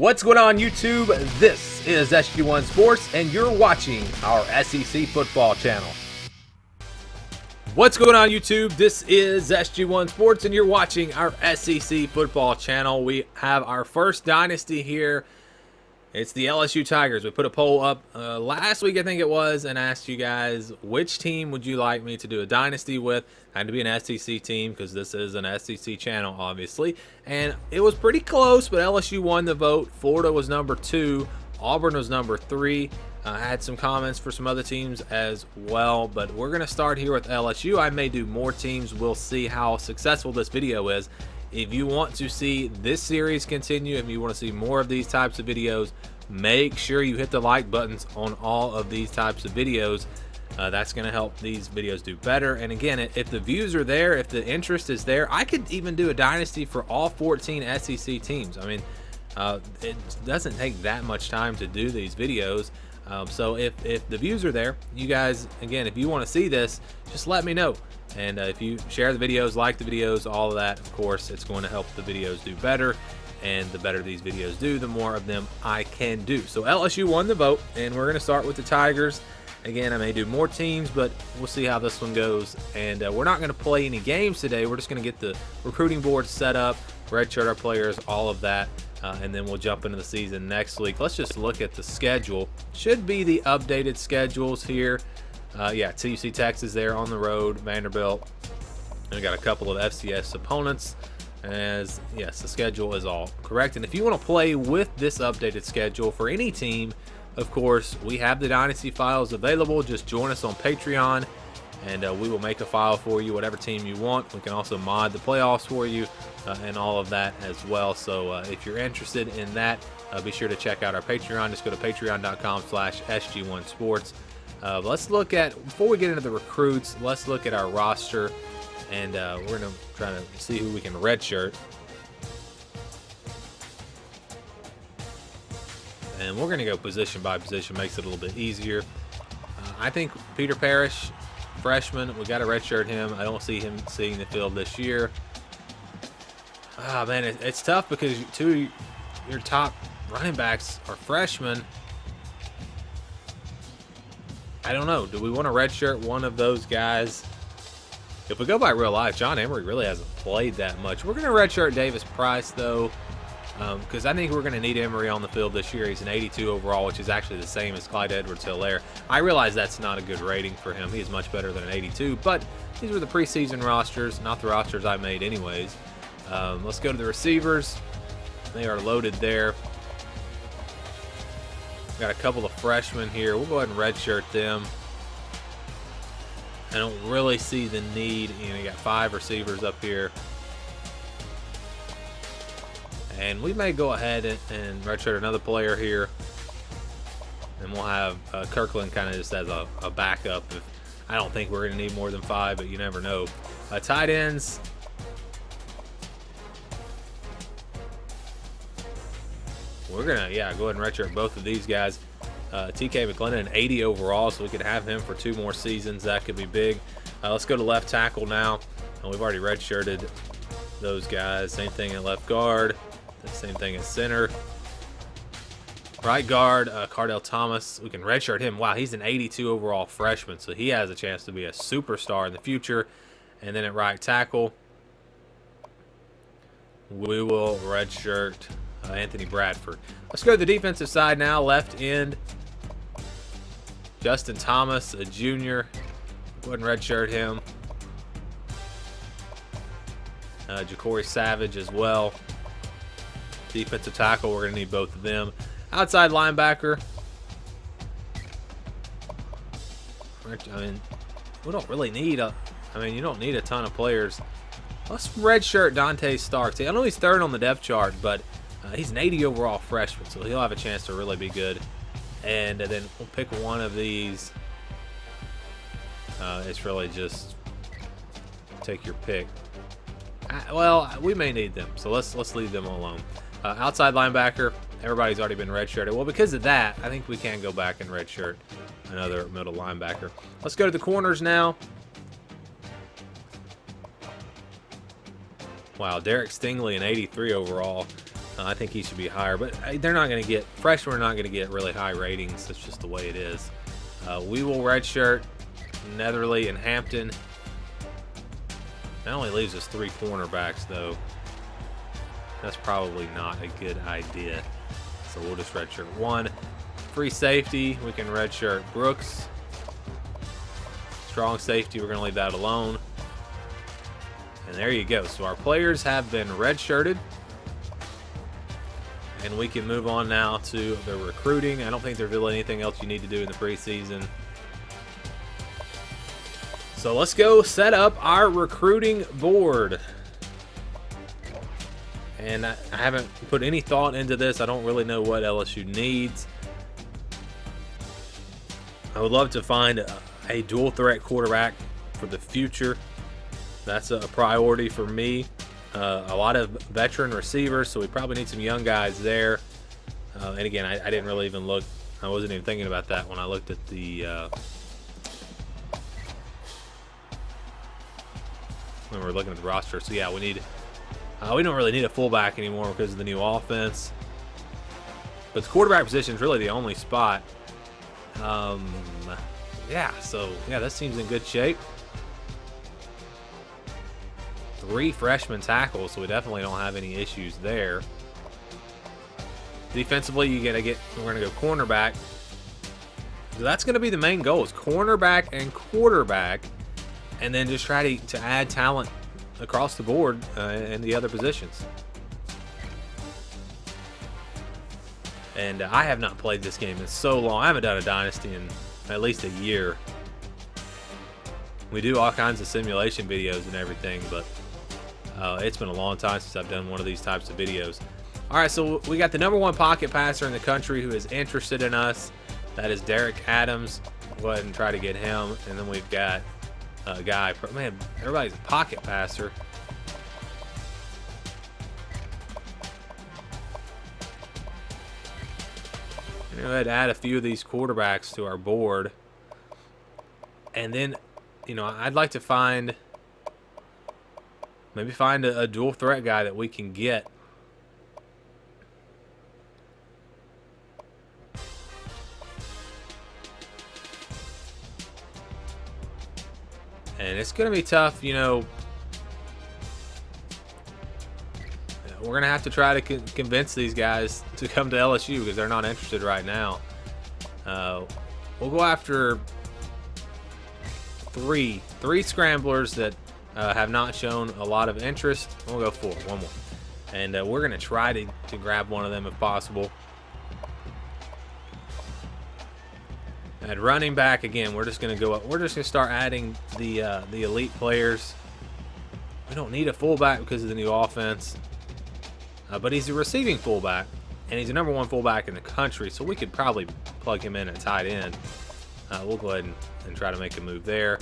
What's going on, YouTube? This is SG1 Sports, and you're watching our SEC Football channel. What's going on, YouTube? This is SG1 Sports, and you're watching our SEC Football channel. We have our first Dynasty here. It's the LSU Tigers. We put a poll up last week, I think it was, and asked you guys, which team would you like me to do a Dynasty with? Had to be an SEC team because this is an SEC channel, obviously. And it was pretty close, but LSU won the vote. Florida was number 2. Auburn was number 3. I had some comments for some other teams as well, but we're going to start here with LSU. I may do more teams. We'll see how successful this video is. If you want to see this series continue, if you want to see more of these types of videos, make sure you hit the like buttons on all of these types of videos. That's going to help these videos do better. And again, if the views are there, if the interest is there, I could even do a Dynasty for all 14 SEC teams. I mean, it doesn't take that much time to do these videos. So if the views are there, you guys, again, if you want to see this, just let me know. And if you share the videos, like the videos, all of that, of course, it's going to help the videos do better. And the better these videos do, the more of them I can do. So LSU won the vote, and we're going to start with the Tigers. Again, I may do more teams, but we'll see how this one goes. And we're not going to play any games today. We're just going to get the recruiting board set up, redshirt our players, all of that. And then we'll jump into the season next week. Let's just look at the schedule. Should be the updated schedules here. Yeah, TUC Texas there on the road, Vanderbilt. And we got a couple of FCS opponents. As yes, the schedule is all correct. And if you want to play with this updated schedule for any team, of course, we have the Dynasty files available. Just join us on Patreon, and we will make a file for you, whatever team you want. We can also mod the playoffs for you and all of that as well. So if you're interested in that, be sure to check out our Patreon. Just go to patreon.com/SG1Sports. Let's look at, before we get into the recruits, let's look at our roster. And we're going to try to see who we can redshirt. And we're going to go position by position, makes it a little bit easier. I think Peter Parrish, freshman, we got to redshirt him. I don't see him seeing the field this year. Ah, man, it's tough because two of your top running backs are freshmen. I don't know. Do we want to redshirt one of those guys? If we go by real life, John Emery really hasn't played that much. We're going to redshirt Davis Price, though, because I think we're going to need Emery on the field this year. He's an 82 overall, which is actually the same as Clyde Edwards-Helaire. I realize that's not a good rating for him. He is much better than an 82, but these were the preseason rosters, not the rosters I made anyways. Let's go to the receivers. They are loaded there. Got a couple of freshmen here. We'll go ahead and redshirt them. I don't really see the need. You know, you got 5 receivers up here. And we may go ahead and redshirt another player here. And we'll have Kirkland kind of just as a backup. I don't think we're going to need more than 5, but you never know. Tight ends. We're going to, yeah, go ahead and redshirt both of these guys. TK McClendon, an 80 overall, so we could have him for 2 more seasons. That could be big. Let's go to left tackle now. We've already redshirted those guys. Same thing at left guard. Same thing at center. Right guard, Cardell Thomas. We can redshirt him. Wow, he's an 82 overall freshman, so he has a chance to be a superstar in the future. And then at right tackle, we will redshirt Anthony Bradford. Let's go to the defensive side now. Left end, Justin Thomas, a junior. Go ahead and redshirt him. Ja'Cory Savage as well. Defensive tackle, we're going to need both of them. Outside linebacker. I mean, we don't really need you don't need a ton of players. Let's redshirt Dante Starks. I know he's 3rd on the depth chart, but he's an 80 overall freshman, so he'll have a chance to really be good. And then we'll pick one of these. It's really just take your pick. Well, we may need them, so let's leave them alone. Outside linebacker, everybody's already been redshirted. Well, because of that, I think we can go back and redshirt another middle linebacker. Let's go to the corners now. Wow, Derek Stingley, an 83 overall. I think he should be higher, but they're not going to get, freshmen are not going to get really high ratings. That's just the way it is. We will redshirt Netherly and Hampton. That only leaves us 3 cornerbacks, though. That's probably not a good idea. So we'll just redshirt 1. Free safety, we can redshirt Brooks. Strong safety, we're going to leave that alone. And there you go. So our players have been redshirted. And we can move on now to the recruiting. I don't think there's really anything else you need to do in the preseason. So let's go set up our recruiting board. And I haven't put any thought into this. I don't really know what LSU needs. I would love to find a dual threat quarterback for the future. That's a priority for me. A lot of veteran receivers, so we probably need some young guys there. And again, I didn't really even look. I wasn't even thinking about that when I looked at the when we were looking at the roster. So yeah, we need. We don't really need a fullback anymore because of the new offense. But the quarterback position is really the only spot. Yeah, so yeah, that seems in good shape. 3 freshman tackles, so we definitely don't have any issues there. Defensively, we're gonna go cornerback. So that's gonna be the main goal: is cornerback and quarterback, and then just try to add talent across the board in the other positions. And I have not played this game in so long. I haven't done a Dynasty in at least a year. We do all kinds of simulation videos and everything, but it's been a long time since I've done one of these types of videos. All right, so we got the #1 pocket passer in the country who is interested in us. That is Derek Adams. Go ahead and try to get him. And then we've got a guy. Man, everybody's a pocket passer. Go ahead and add a few of these quarterbacks to our board. And then, I'd like to maybe find a dual threat guy that we can get. And it's going to be tough, We're going to have to try to convince these guys to come to LSU because they're not interested right now. We'll go after three scramblers that have not shown a lot of interest. We'll go 4, one more. And we're going to try to grab one of them if possible. At running back, again, we're just going to go up. We're just going to start adding the elite players. We don't need a fullback because of the new offense. But he's a receiving fullback, and he's a #1 fullback in the country, so we could probably plug him in at tight end. We'll go ahead and try to make a move there.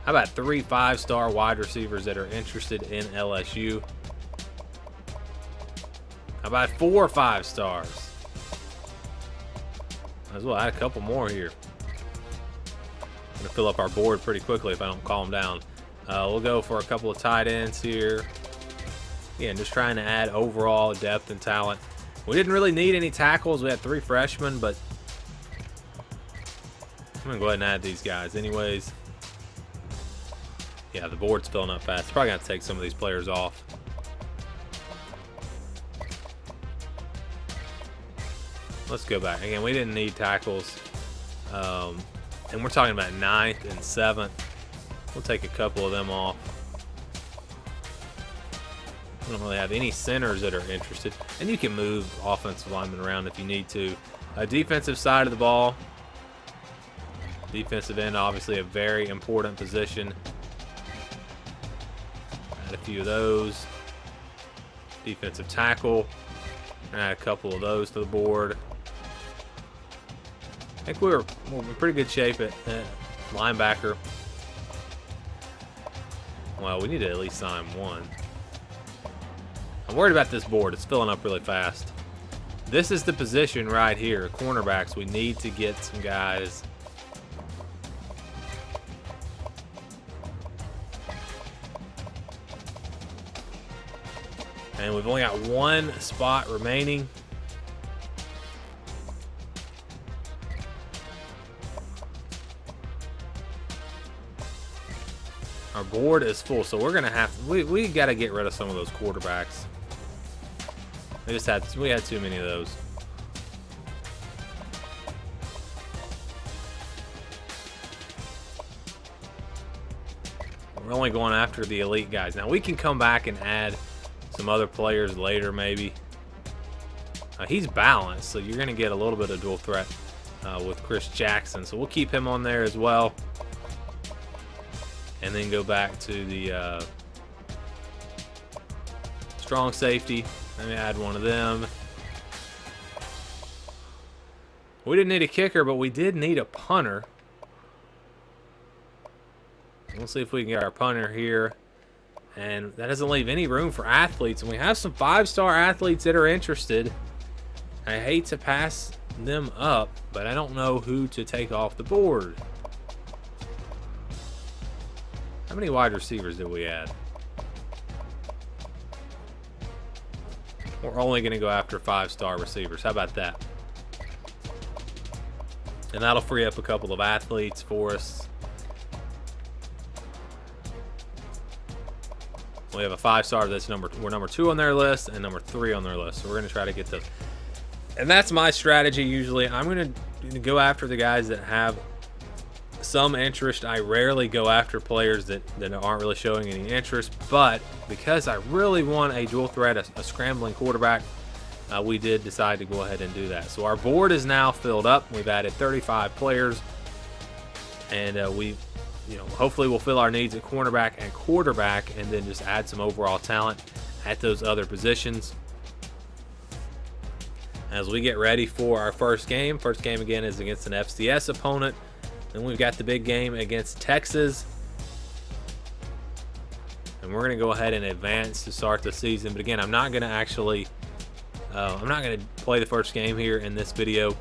How about 3 5-star wide receivers that are interested in LSU? How about 4 5-stars? Might as well add a couple more here. I'm going to fill up our board pretty quickly if I don't calm down. We'll go for a couple of tight ends here. Again, just trying to add overall depth and talent. We didn't really need any tackles. We had 3 freshmen, but I'm going to go ahead and add these guys anyways. Yeah, the board's filling up fast. Probably going to take some of these players off. Let's go back. Again, we didn't need tackles. And we're talking about 9th and 7th. We'll take a couple of them off. We don't really have any centers that are interested. And you can move offensive linemen around if you need to. Defensive side of the ball. Defensive end, obviously a very important position. Add a few of those. Defensive tackle. Add a couple of those to the board. I think we're in pretty good shape at linebacker. Well, we need to at least sign 1. I'm worried about this board. It's filling up really fast. This is the position right here, cornerbacks. We need to get some guys. And we've only got one spot remaining. Our board is full, so we're gonna have to, we got to get rid of some of those quarterbacks. We had too many of those. We're only going after the elite guys. Now we can come back and add some other players later, maybe. He's balanced, so you're gonna get a little bit of dual threat with Chris Jackson, so we'll keep him on there as well. And then go back to the strong safety. Let me add one of them. We didn't need a kicker, but we did need a punter. We'll see if we can get our punter here. And that doesn't leave any room for athletes. And we have some 5-star athletes that are interested. I hate to pass them up, but I don't know who to take off the board. How many wide receivers did we add? We're only going to go after 5-star receivers. How about that? And that'll free up a couple of athletes for us. We have a 5-star that's we're number 2 on their list and number 3 on their list. So we're going to try to get those. And that's my strategy usually. I'm going to go after the guys that have some interest. I rarely go after players that aren't really showing any interest, but because I really want a dual threat, a scrambling quarterback, we did decide to go ahead and do that. So our board is now filled up. We've added 35 players, and hopefully we'll fill our needs at cornerback and quarterback, and then just add some overall talent at those other positions. As we get ready for our first game again is against an FCS opponent. Then we've got the big game against Texas. And we're going to go ahead and advance to start the season. But again, I'm not going to actually, I'm not going to play the first game here in this video.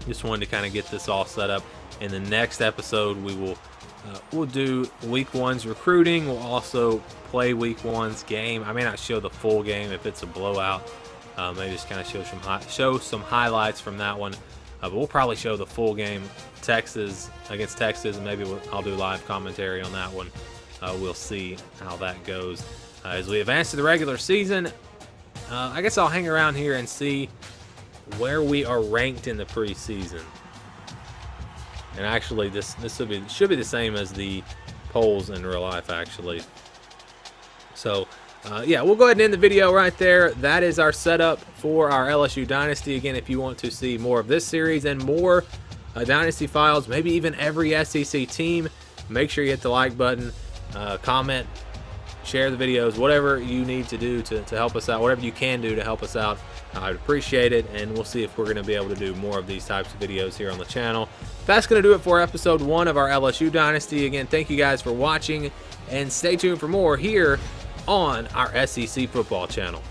Just wanted to kind of get this all set up. In the next episode, we'll do week 1's recruiting. We'll also play week 1's game. I may not show the full game if it's a blowout. Maybe just kind of show some highlights from that one. But we'll probably show the full game against Texas, and maybe I'll do live commentary on that one. We'll see how that goes. As we advance to the regular season, I guess I'll hang around here and see where we are ranked in the preseason. And actually, this should be the same as the polls in real life, actually. So, yeah, we'll go ahead and end the video right there. That is our setup for our LSU Dynasty. Again, if you want to see more of this series and more Dynasty files, maybe even every SEC team, make sure you hit the like button, comment, share the videos, whatever you need to do to help us out, whatever you can do to help us out. I'd appreciate it, and we'll see if we're going to be able to do more of these types of videos here on the channel. That's going to do it for episode 1 of our LSU Dynasty. Again, thank you guys for watching, and stay tuned for more here on our SEC Football channel.